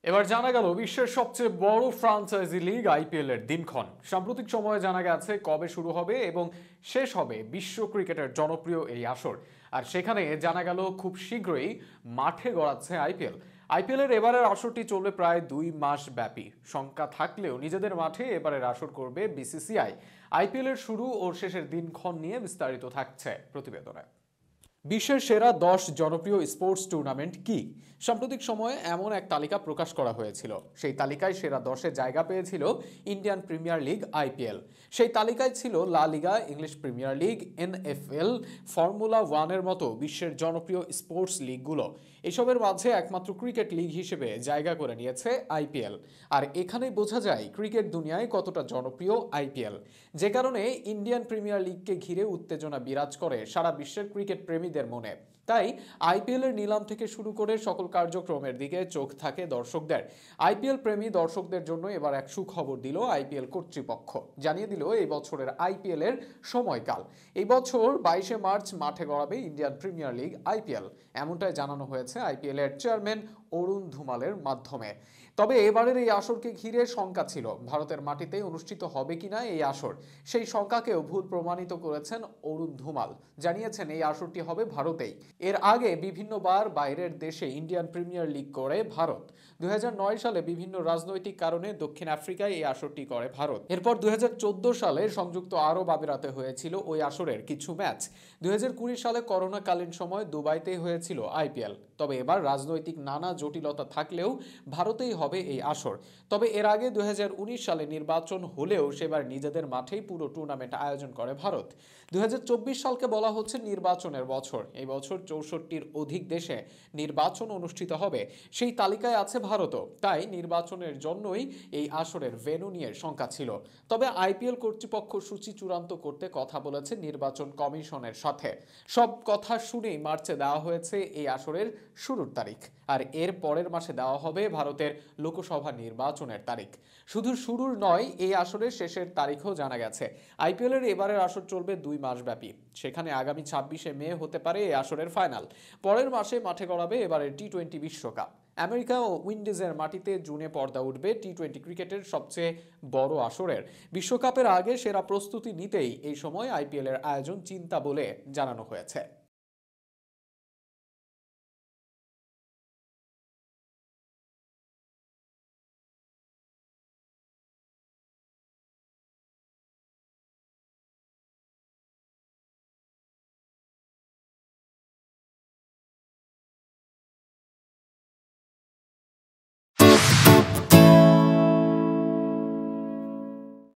এবার জানা গেল বিশ্বের সবচেয়ে বড় ফ্রাঞ্চাইজি লিগ আইপিএল এর দিনক্ষণ। সাম্প্রতিক সময়ে জানা গেছে কবে শুরু হবে এবং শেষ হবে বিশ্ব ক্রিকেটের জনপ্রিয় এই আসর। আর সেখানে জানা গেল খুব শীঘ্রই মাঠে গড়াচ্ছে আইপিএল এর এবারের আসরটি চলবে প্রায় 2 মাস ব্যাপী। শঙ্কা থাকলেও নিজেদের মাঠে এবারের আসর করবে বিসিসিআই। আইপিএল এর শুরু ও শেষের দিনক্ষণ নিয়ে বিস্তারিত থাকছে প্রতিবেদনে। বিশ্বের সেরা 10 জনপ্রিয় স্পোর্টস টুর্নামেন্ট কি? সাম্প্রতিক সময়ে এমন এক তালিকা প্রকাশ করা হয়েছিল। সেই তালিকায় সেরা 10-এ জায়গা পেয়েছিল ইন্ডিয়ান প্রিমিয়ার লিগ আইপিএল। সেই তালিকায় ছিল La Liga, English Premier League, NFL, formula ওয়ানের মতো বিশ্বের জনপ্রিয় স্পোর্টস লিগগুলো। এসবের মাঝে একমাত্র ক্রিকেট লিগ হিসেবে জায়গা করে নিয়েছে আইপিএল। আর এখানেই বোঝা যায় ক্রিকেট দুনিয়ায় কতটা জনপ্রিয় আইপিএল। যে কারণে ইন্ডিয়ান প্রিমিয়ার লিগকে ঘিরে উত্তেজনা বিরাজ করে সারা বিশ্বের ক্রিকেট প্রেমীদের মনে। তাই আইপিএল এর নিলাম থেকে শুরু করে সকল কার্যক্রমের দিকে চোখ থাকে দর্শকদের। আইপিএল প্রেমী দর্শকদের জন্য এবার এক সুখবর দিল আইপিএল কর্তৃপক্ষ। জানিয়ে দিল এই বছরের আইপিএল এর সময়কাল। এই বছর 22শে মার্চ মাঠে গড়াবে ইন্ডিয়ান প্রিমিয়ার লিগ আইপিএল। এমনটাই জানানো হয়েছে আইপিএল এর চেয়ারম্যান অরুণ ধুমালের মাধ্যমে। তবে এবারের এই আসরকে ঘিরে শঙ্কা ছিল, ভারতের মাটিতে অনুষ্ঠিত হবে কিনা এই আসর। সেই শঙ্কাকেও ভুল প্রমাণিত করেছেন অরুণ ধুমাল। জানিয়েছেন এই আসরটি হবে ভারতেই। এর আগে বিভিন্নবার বাইরের দেশে ইন্ডিয়ান প্রিমিয়ার লিগ করে ভারত। 2009 সালে বিভিন্ন রাজনৈতিক কারণে দক্ষিণ আফ্রিকায় এই আসরটি করে ভারত। এরপর 2014 সালে সংযুক্ত আরব আমিরাতে হয়েছিল ওই আসরের কিছু ম্যাচ। 2020 সালে করোনাকালীন সময় দুবাইতে হয়েছিল আইপিএল। তবে এবার রাজনৈতিক নানা জটিলতা থাকলেও ভারতেই হবে এই আসর। তবে এর আগে 2019 সালে নির্বাচন হলেও সেবার নিজেদের মাঠেই পুরো টুর্নামেন্ট আয়োজন করে ভারত। 2024 সালকে বলা হচ্ছে নির্বাচনের বছর। এই বছর 64টির অধিক দেশে নির্বাচন অনুষ্ঠিত হবে। সেই তালিকায় আছে ভারতও। তাই নির্বাচনের জন্যই এই আসরের ভেন্যু নিয়ে শঙ্কা ছিল। তবে আইপিএল কর্তৃপক্ষ সূচি চূড়ান্ত করতে কথা বলেছে নির্বাচন কমিশনের সাথে। সব কথা শুনেই মার্চে দেওয়া হয়েছে এই আসরের শুরুর তারিখ। আর এর পরের মাসে দেওয়া হবে ভারতের লোকসভা নির্বাচনের তারিখ। শুধু শুরুর নয়, এই আসরের শেষের তারিখও জানা গেছে। আইপিএল এর এবারের আসর চলবে 2 মাস ব্যাপী। সেখানে আগামী 26শে মে হতে পারে এই আসরের ফাইনাল। পরের মাসে মাঠে গড়াবে এবারের টি-20 বিশ্বকাপ। আমেরিকা ও উইন্ডিজের মাটিতে জুনে পর্দা উঠবে টি-20 ক্রিকেটের সবচেয়ে বড় আসরের। বিশ্বকাপের আগে সেরা প্রস্তুতি নিতেই এই সময় আইপিএল এর আয়োজন চিন্তা বলে জানানো হয়েছে।